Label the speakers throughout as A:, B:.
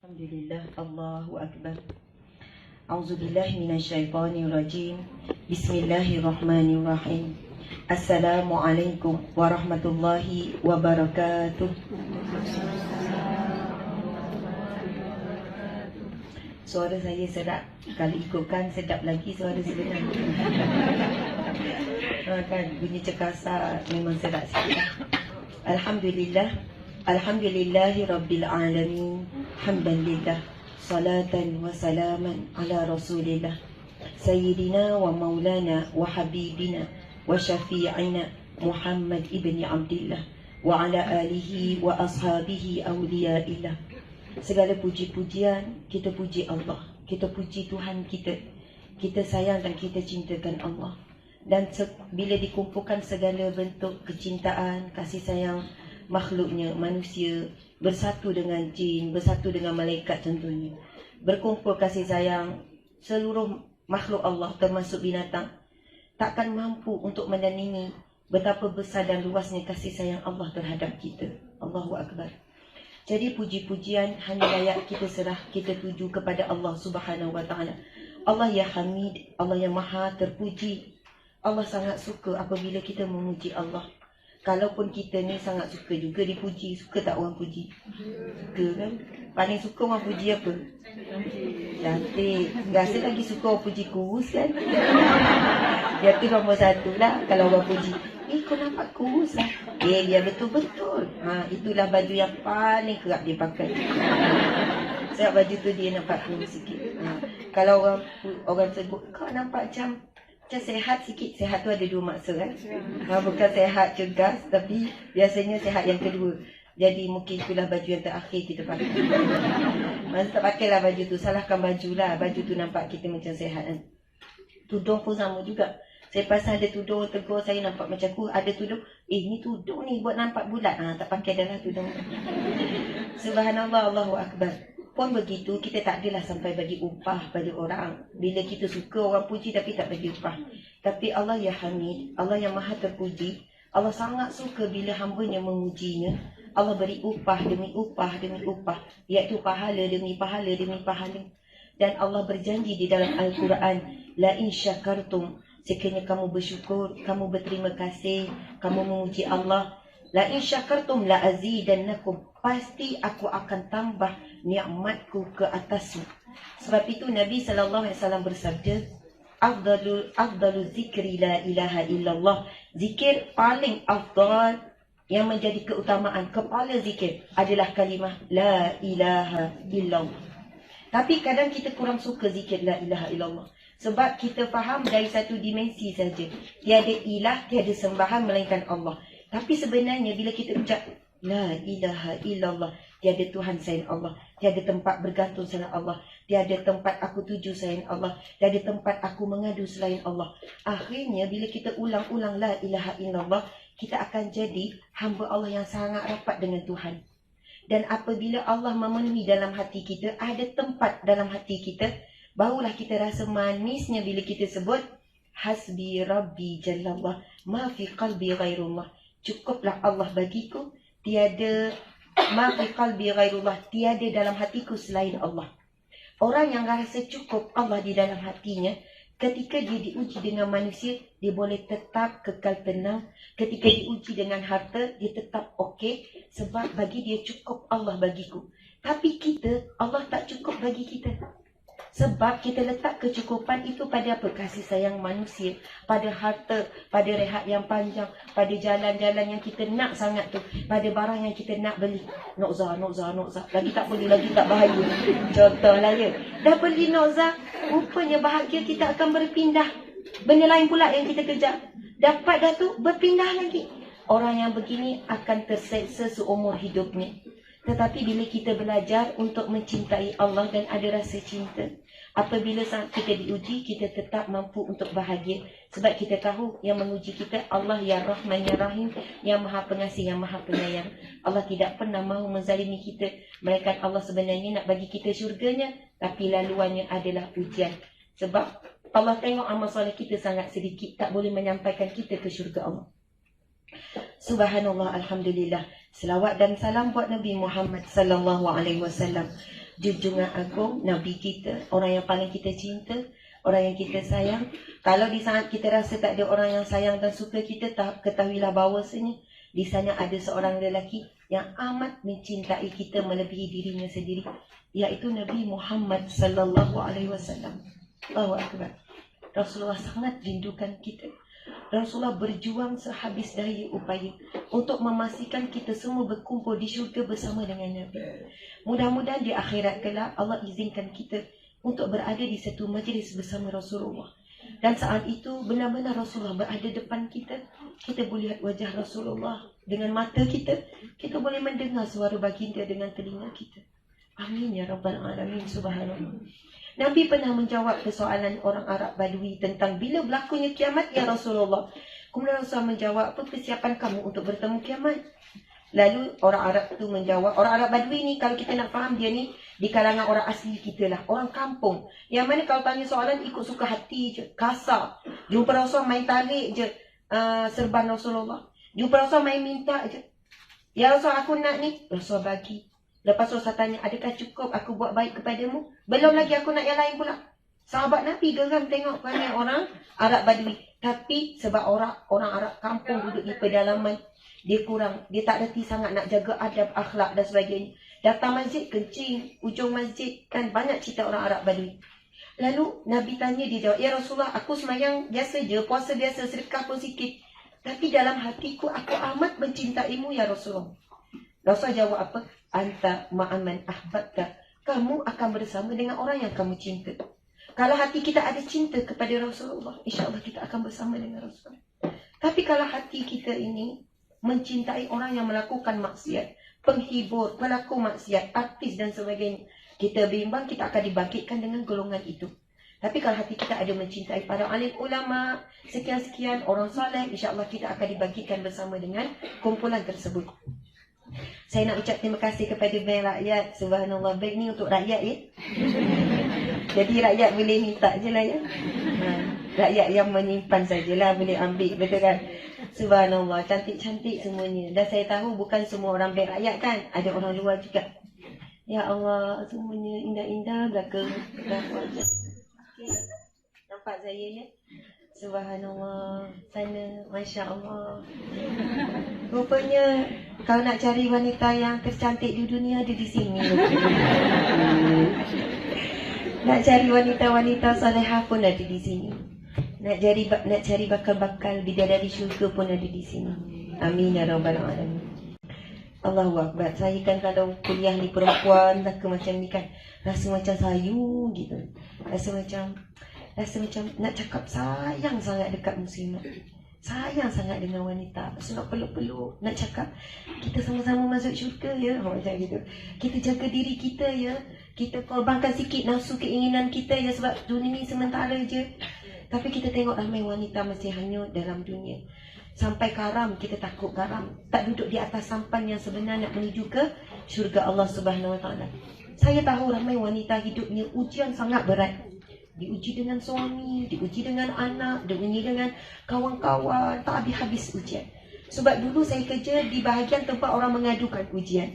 A: Alhamdulillah, Allahu Akbar. A'udzubillahi minasyaitonirrajim. Bismillahirrahmanirrahim. Assalamualaikum warahmatullahi wabarakatuh. Suara saya sedap. Kalau ikutkan sedap lagi suara sebenar. Kan bunyi cekasa memang sedap sikit. Alhamdulillah. Alhamdulillahi Rabbil Alamin. Hamdan lillah. Salatan wa salaman ala Rasulillah Sayyidina wa maulana wa habibina wa syafi'ina Muhammad ibni Abdillah wa ala alihi wa ashabihi awliyaillah. Segala puji-pujian kita puji Allah, kita puji Tuhan kita. Kita sayang dan kita cintakan Allah. Dan bila dikumpulkan segala bentuk kecintaan, kasih sayang makhluknya, manusia bersatu dengan jin, bersatu dengan malaikat contohnya, berkumpul kasih sayang seluruh makhluk Allah termasuk binatang, takkan mampu untuk menandingi betapa besar dan luasnya kasih sayang Allah terhadap kita. Allahu Akbar. Jadi puji-pujian hanya layak kita serah, kita tuju kepada Allah Subhanahu Wa Taala. Allah yang Hamid, Allah yang Maha terpuji. Allah sangat suka apabila kita memuji Allah. Kalaupun kita ni sangat suka juga dipuji, suka tak orang puji? Suka kan? Paling suka orang puji apa? Cantik. Rasa lagi suka orang puji kurus kan? Dia tu nombor satu lah kalau orang puji. Kau nampak kurus lah. Dia betul-betul. Itulah baju yang paling kerap dia pakai. Sebab baju tu dia nampak kurus sikit. Kalau orang sebut, kau nampak macam sehat sikit. Sehat tu ada dua maksud kan? Bukan sehat cegas, tapi biasanya sehat yang kedua. Jadi mungkin itulah baju yang terakhir kita pakai. Masa tak pakailah baju tu, salahkan baju lah. Baju tu nampak kita macam sehat kan? Tudung pun sama juga. Saya pasal ada tudung tegur saya nampak macam aku. Ada tudung, ni tudung ni buat nampak bulat. Tak pakai dah lah tudung. Subhanallah, Allahu Akbar. Pun begitu, kita tak adalah sampai bagi upah pada orang. Bila kita suka orang puji tapi tak bagi upah. Tapi Allah yang Hamid, Allah yang Maha terpuji, Allah sangat suka bila hambanya memujinya. Allah beri upah demi upah demi upah, iaitu pahala demi pahala demi pahala. Dan Allah berjanji di dalam Al-Quran, la in syakartum, sekiranya kamu bersyukur, kamu berterima kasih, kamu memuji Allah, la in syakartum la azidannakum, pasti aku akan tambah nikmatku ke atasmu. Sebab itu Nabi SAW bersabda, afdalu zikri la ilaha illallah. Zikir paling afdal yang menjadi keutamaan, kepala zikir adalah kalimah la ilaha illallah. Tapi kadang kita kurang suka zikir la ilaha illallah. Sebab kita faham dari satu dimensi saja. Tiada ilah, tiada sembahan melainkan Allah. Tapi sebenarnya bila kita ucap la ilaha illallah, tiada Tuhan selain Allah, tiada tempat bergantung selain Allah, tiada tempat aku tuju selain Allah, tiada tempat aku mengadu selain Allah. Akhirnya bila kita ulang-ulang la ilaha illallah, kita akan jadi hamba Allah yang sangat rapat dengan Tuhan. Dan apabila Allah memenuhi dalam hati kita, ada tempat dalam hati kita, barulah kita rasa manisnya bila kita sebut hasbi rabbi jallallah ma fi qalbi ghairullah. Cukuplah Allah bagiku, tiada ma fi qalbi ghairullah, tiada dalam hatiku selain Allah. Orang yang rasa cukup Allah di dalam hatinya, ketika dia diuji dengan manusia, dia boleh tetap kekal tenang. Ketika diuji dengan harta, dia tetap okey, sebab bagi dia cukup Allah bagiku. Tapi kita, Allah tak cukup bagi kita. Sebab kita letak kecukupan itu pada apa? Kasih sayang manusia, pada harta, pada rehat yang panjang, pada jalan-jalan yang kita nak sangat tu, pada barang yang kita nak beli. Nokza. Lagi tak boleh, lagi tak bahagia. Contohlah ya. Dah beli nokza, rupanya bahagia kita akan berpindah. Benda lain pula yang kita kejar. Dapat dah tu, berpindah lagi. Orang yang begini akan terseksa seumur hidupnya. Tetapi bila kita belajar untuk mencintai Allah dan ada rasa cinta, apabila kita diuji, kita tetap mampu untuk bahagia. Sebab kita tahu yang menguji kita Allah yang Rahman yang Rahim, yang Maha Pengasih, yang Maha Penyayang. Allah tidak pernah mahu menzalimi kita. Melainkan Allah sebenarnya nak bagi kita syurganya, tapi laluannya adalah ujian. Sebab Allah tengok amal soleh kita sangat sedikit, tak boleh menyampaikan kita ke syurga Allah. Subhanallah, alhamdulillah. Selawat dan salam buat Nabi Muhammad sallallahu alaihi wasallam. junjungan agung, Nabi kita, orang yang paling kita cinta, orang yang kita sayang. Kalau di saat kita rasa tak ada orang yang sayang dan suka kita, ketahuilah bahawasanya di sana ada seorang lelaki yang amat mencintai kita melebihi dirinya sendiri, iaitu Nabi Muhammad sallallahu alaihi wasallam. Allahu akbar. Rasulullah sangat rindukan kita. Rasulullah berjuang sehabis daya upaya untuk memastikan kita semua berkumpul di syurga bersama dengan Nabi. Mudah-mudahan di akhirat kelak Allah izinkan kita untuk berada di satu majlis bersama Rasulullah. Dan saat itu benar-benar Rasulullah berada depan kita. Kita boleh lihat wajah Rasulullah dengan mata kita. Kita boleh mendengar suara baginda dengan telinga kita. Amin ya Rabbal Alamin. Subhanallah. Nabi pernah menjawab persoalan orang Arab Badui tentang bila berlakunya kiamat ya Rasulullah. Kemudian Rasulullah menjawab, apa persiapan kamu untuk bertemu kiamat? Lalu orang Arab itu menjawab, orang Arab Badui ni kalau kita nak faham dia ni di kalangan orang asli kita lah, orang kampung. Yang mana kalau tanya soalan ikut suka hati je, kasar. Jumpa Rasulullah main tarik je serban Rasulullah. Jumpa Rasulullah main minta je. Ya Rasul aku nak ni, Rasulullah bagi. Lepas Rasulullah tanya, adakah cukup aku buat baik kepadamu? Belum lagi aku nak yang lain pula. Sahabat Nabi geram tengok perangai orang Arab Badui. Tapi sebab orang Arab kampung duduk di pedalaman, dia kurang, dia tak reti sangat nak jaga adab, akhlak dan sebagainya. Datang masjid kencing, ujung masjid, kan banyak cerita orang Arab Badui. Lalu Nabi tanya, dia jawab, ya Rasulullah aku semayang biasa je, puasa biasa, sedekah pun sikit. Tapi dalam hatiku aku amat mencintaimu ya Rasulullah. Rasulullah jawab apa? Anta ma'aman ahbabta. Kamu akan bersama dengan orang yang kamu cinta. Kalau hati kita ada cinta kepada Rasulullah, insya-Allah kita akan bersama dengan Rasulullah. Tapi kalau hati kita ini mencintai orang yang melakukan maksiat, penghibur, pelaku maksiat, artis dan sebagainya, kita bimbang kita akan dibangkitkan dengan golongan itu. Tapi kalau hati kita ada mencintai para alim ulama, sekian-sekian orang soleh, insya-Allah kita akan dibangkitkan bersama dengan kumpulan tersebut. Saya nak ucap terima kasih kepada Bank Rakyat. Subhanallah, bank ni untuk rakyat ya. Jadi rakyat boleh minta je lah ya. Rakyat yang menyimpan sajalah boleh ambil, betul kan? Subhanallah, cantik-cantik semuanya. Dan saya tahu bukan semua orang Bank Rakyat kan, ada orang luar juga. Ya Allah, semuanya indah-indah belakang. Okay. Nampak saya ya? Subhanallah, sana, Masya Allah. Rupanya kalau nak cari wanita yang tercantik di dunia, ada di sini. Nak cari wanita-wanita salihah pun ada di sini. Nak cari bakal-bakal bidadari syurga pun ada di sini. Amin ya Rabbal Alamin. Allahu Akbar. Saya kan kalau kuliah ni perempuan tak macam ni kan, rasa macam sayu gitu. Rasa macam nak cakap sayang sangat dekat muslimat. Sayang sangat dengan wanita. Rasa nak peluk-peluk, nak cakap kita sama-sama masuk syurga ya, macam gitu. Kita jaga diri kita ya. Kita korbankan sikit nafsu keinginan kita ya, sebab dunia ni sementara je. Tapi kita tengok ramai wanita masih hanyut dalam dunia. Sampai karam, kita takut karam. Tak duduk di atas sampan yang sebenar nak menuju ke syurga Allah Subhanahu Wa Taala. Saya tahu ramai wanita hidupnya ujian sangat berat. Diuji dengan suami, diuji dengan anak, diuji dengan kawan-kawan, tak habis-habis ujian. Sebab dulu saya kerja di bahagian tempat orang mengadukan ujian.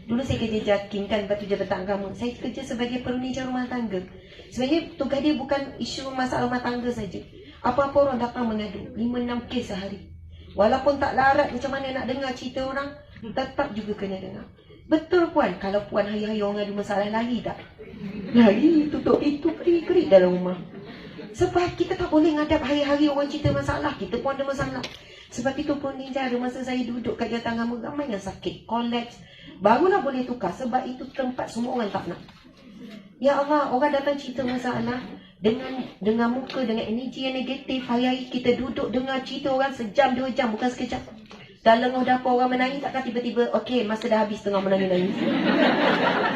A: Dulu saya kerja JAKIM kan, Batu Jabatan Agama. Saya kerja sebagai perunijang rumah tangga. Sebenarnya tugas dia bukan isu masalah rumah tangga saja. Apa-apa orang datang mengadu, 5-6 kes sehari. Walaupun tak larat macam mana nak dengar cerita orang, tetap juga kena dengar. Betul puan, kalau puan hari-hari orang ada masalah lari tak? Lari, tutup itu kerik-kerik dalam rumah. Sebab kita tak boleh ngadap hari-hari orang cerita masalah, kita pun ada masalah. Sebab itu pun ninja ada masa saya duduk kat Jabatan Agama, ramai yang sakit, kolaps. Barulah boleh tukar, sebab itu tempat semua orang tak nak. Ya Allah, orang datang cerita masalah dengan muka, dengan energi yang negatif. Hari-hari kita duduk dengar cerita orang sejam, 2 jam, bukan sekejap. Dah lengah dapur orang menangis, takkan tiba-tiba okey masa dah habis tengah menangis-nangis.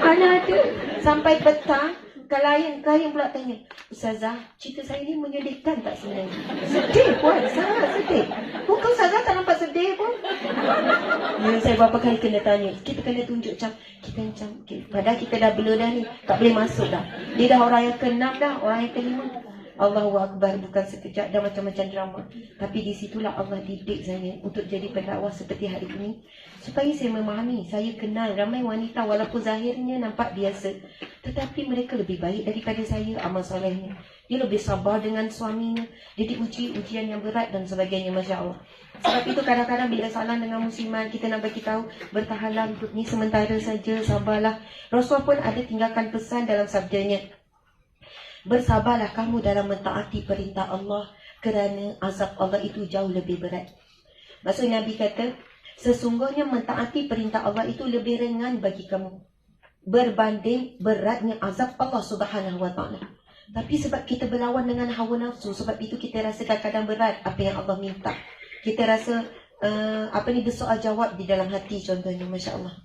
A: Mana ada. Sampai petang, klien pula tanya, Ustazah, cerita saya ni menyedihkan tak sebenarnya? Sedih puan, sangat sedih. Bukan Ustazah tak nampak sedih pun. Ya, saya berapa kali kena tanya. Kita kena tunjuk macam okay. Padahal kita dah blur dah ni, tak boleh masuk dah. Dia dah orang yang ke-6 dah, orang yang ke-5. Allahu Akbar, bukan sekejap dan macam-macam drama. Tapi di situlah Allah didik saya untuk jadi pendakwah seperti hari ini. Supaya saya memahami, saya kenal ramai wanita walaupun zahirnya nampak biasa. Tetapi mereka lebih baik daripada saya amal solehnya. Dia lebih sabar dengan suaminya. Dia diuji ujian yang berat dan sebagainya, Masya Allah. Sebab itu kadang-kadang bila salah dengan muslimat, kita nak bagi tahu, bertahanlah hidup ni sementara saja, sabarlah. Rasul pun ada tinggalkan pesan dalam sabdanya. Bersabarlah kamu dalam mentaati perintah Allah kerana azab Allah itu jauh lebih berat. Maksud Nabi kata, sesungguhnya mentaati perintah Allah itu lebih ringan bagi kamu berbanding beratnya azab Allah Subhanahu wa taala. Tapi sebab kita berlawan dengan hawa nafsu, sebab itu kita rasa kadang-kadang berat apa yang Allah minta. Kita rasa bersoal jawab di dalam hati contohnya, Masya Allah.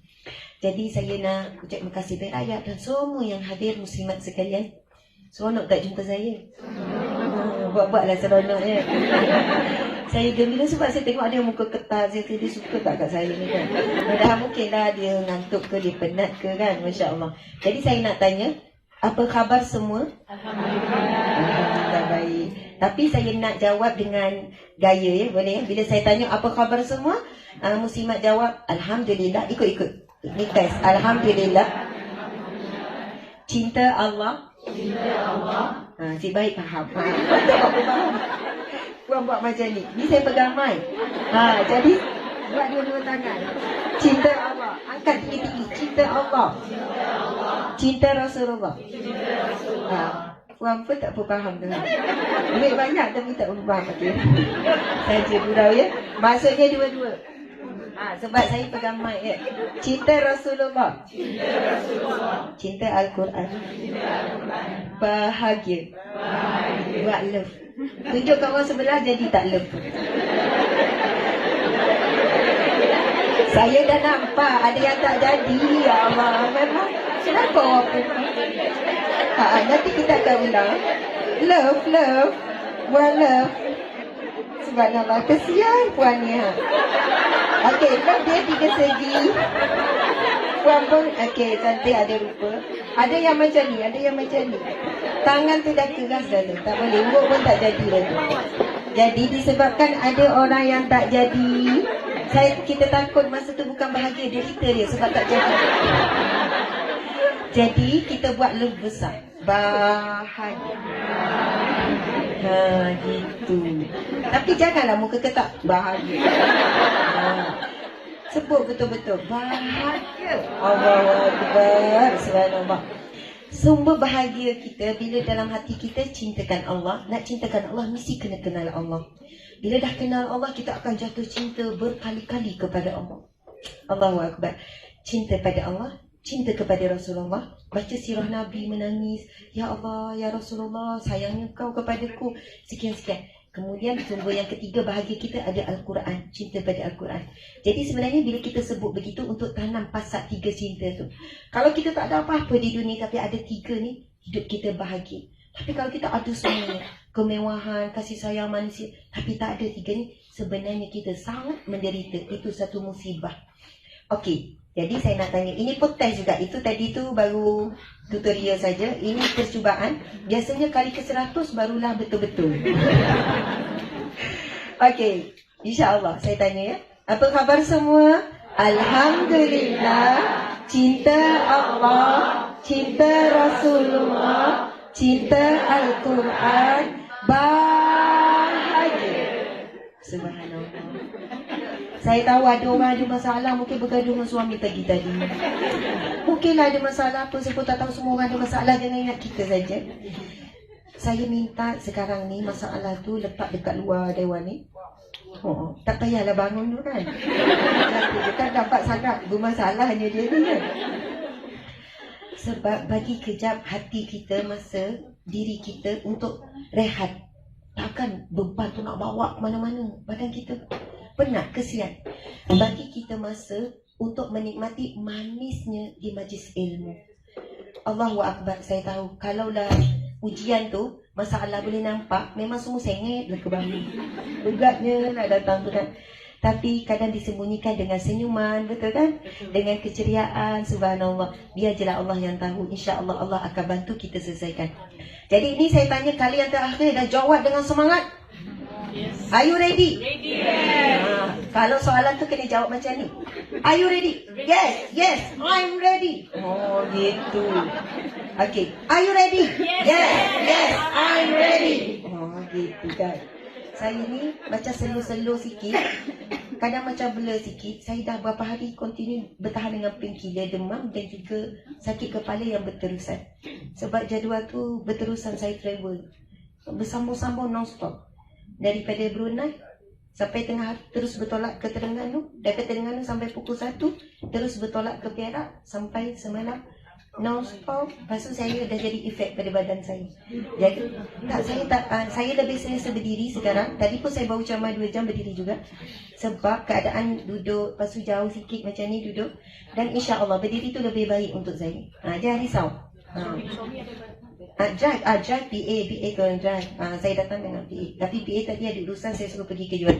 A: Jadi saya nak ucap terima kasih berayat dan semua yang hadir muslimat sekalian. Seronok tak jumpa saya? Buat-buatlah seronoknya. Saya gembira sebab saya tengok ada muka ketas. Saya kata dia suka tak kat saya ni kan. Padahal mungkinlah dia ngantuk ke, dia penat ke kan. Masya Allah. Jadi saya nak tanya, apa khabar semua? Alhamdulillah baik. Tapi saya nak jawab dengan gaya ya, boleh ya? Bila saya tanya apa khabar semua, muslimat jawab Alhamdulillah. Ikut-ikut. Ni test. Alhamdulillah. Cinta Allah. Si baik faham. Puan buat macam ni. Ni saya pegang mic. Jadi buat dua-dua tangan. Cinta Allah. Angkat tinggi-tinggi. Cinta Allah. Cinta Rasulullah. Puan pun tak faham tu. Duit banyak tapi tak faham. Okay. Saja gurau ya. Maksudnya dua-dua. Sebab saya pegang mic ya. Cinta Rasulullah. Cinta Al-Quran. Bahagia. Buat love. Tunjuk kat orang sebelah jadi tak love. Saya dah nampak ada yang tak jadi. Ya Allah. Memang. Kenapa orang pun? Nanti kita akan ulang. Love. Buat love. Subhanallah. Kesian puan ni. Okey, love dia tiga segi. Puan pun, okey, cantik ada rupa. Ada yang macam ni, ada yang macam ni. Tangan tu dah keras dah tu. Tak boleh, urut pun tak jadi lagi. Jadi disebabkan ada orang yang tak jadi, kita takut masa tu bukan bahagia, derita dia sebab tak jadi. Jadi kita buat love besar. Bahagia. Gitu. Tapi janganlah muka ketak. Bahagia. Sebut betul-betul. Bahagia. Allahu Akbar. Subhanallah. Sumber bahagia kita bila dalam hati kita cintakan Allah. Nak cintakan Allah mesti kena kenal Allah. Bila dah kenal Allah, kita akan jatuh cinta berkali-kali kepada Allah. Allahu Akbar. Cinta pada Allah, cinta kepada Rasulullah. Baca sirah Nabi menangis. Ya Allah, ya Rasulullah, sayangnya kau kepadaku. Sekian-sekian. Kemudian sumber yang ketiga bahagia kita ada Al-Quran. Cinta pada Al-Quran. Jadi sebenarnya bila kita sebut begitu untuk tanam pasak tiga cinta tu. Kalau kita tak ada apa-apa di dunia tapi ada tiga ni, hidup kita bahagia. Tapi kalau kita ada semuanya, kemewahan, kasih sayang manusia, tapi tak ada tiga ni, sebenarnya kita sangat menderita. Itu satu musibah. Okey. Jadi saya nak tanya, ini pun test juga. Itu tadi tu baru tutorial saja. Ini percubaan. Biasanya kali ke-100 barulah betul-betul. Okey, insya-Allah saya tanya ya. Apa khabar semua? Alhamdulillah. Cinta Allah, cinta Rasulullah, cinta Al-Quran, bahagia. Subhanallah. Saya tahu ada orang ada masalah, mungkin bergaduh dengan suami tadi. Mungkinlah ada masalah apa, saya pun tak tahu, semua orang ada masalah, jangan ingat kita saja. Saya minta sekarang ni masalah tu letak dekat luar dewan ni. Tak payahlah bangun tu kan. Dia kan dapat sangat bermasalahnya dia ni kan. Sebab bagi kejap hati kita, masa diri kita untuk rehat. Takkan beban tu nak bawa ke mana-mana badan kita. Penat, kesian. Bagi kita masa untuk menikmati manisnya di majlis ilmu. Allahu Akbar. Saya tahu kalaulah ujian tu, masalah boleh nampak, memang semua sengit lah ke bahu. Begatnya nak datang tu kan. Tapi kadang disembunyikan dengan senyuman, betul kan? Dengan keceriaan, subhanallah. Biar jelah Allah yang tahu. InsyaAllah Allah akan bantu kita selesaikan. Jadi ini saya tanya kalian terakhir, dah jawab dengan semangat. Are you ready? Kalau soalan tu kena jawab macam ni. Are you ready? Yes, yes, I'm ready. Oh, gitu. Okay, are you ready? Yes, yes, I'm ready. Oh, gitu kan. Saya ni macam slow-slow sikit. Kadang macam blur sikit. Saya dah berapa hari continue bertahan dengan painkiller, demam dan juga sakit kepala yang berterusan. Sebab jadual tu berterusan saya travel. Bersambung-sambung non-stop. Daripada Brunei sampai tengah hari terus bertolak ke Terengganu, daripada Terengganu sampai pukul 1 terus bertolak ke Perak sampai semalam non-stop. Lepas tu saya dah jadi efek pada badan saya. Jadi saya lebih selesa berdiri sekarang. Tadi pun saya baru camai 2 jam berdiri juga. Sebab keadaan duduk, lepas tu jauh sikit macam ni duduk. Dan insya-Allah berdiri tu lebih baik untuk saya. Jangan risau. Drive PA korang drive. Saya datang dengan PA. Tapi PA tadi ada urusan, saya suruh pergi ke Jual.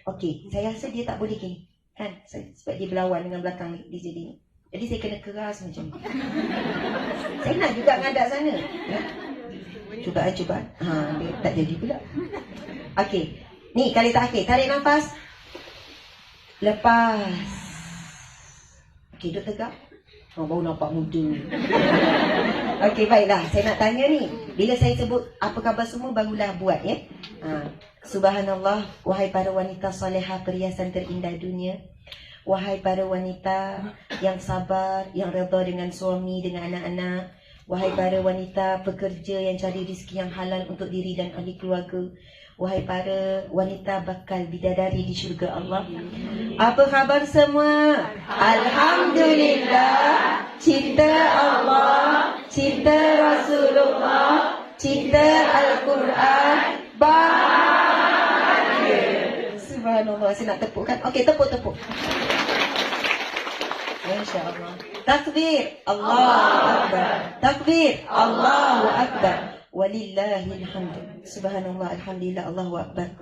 A: Okey, saya rasa dia tak boleh gini. Kan? Sebab dia berlawan dengan belakang di sini. Jadi saya kena keras macam ni. Saya nak juga ngadak sana. Ya? Cubaan. Dia tak jadi pula. Okey. Ni kali terakhir. Tarik nafas. Lepas. Okey, duduk tegak. Baru nampak muda. Okey, baiklah. Saya nak tanya ni. Bila saya sebut apa khabar semua, barulah buat ya. Subhanallah, wahai para wanita salihah perhiasan terindah dunia. Wahai para wanita yang sabar, yang redha dengan suami, dengan anak-anak. Wahai para wanita pekerja yang cari rezeki yang halal untuk diri dan ahli keluarga. Wahai para wanita bakal bidadari di syurga Allah. Apa khabar semua? Alhamdulillah. Cinta Allah, cinta Rasulullah, cinta Al-Quran, bahagia. Subhanallah, saya nak tepuk kan? Okey, tepuk. Masya Allah. Takbir, Allahu Akbar. Takbir, Allahu Akbar. Walillahil hamd. Subhanallah, alhamdulillah, Allahu Akbar.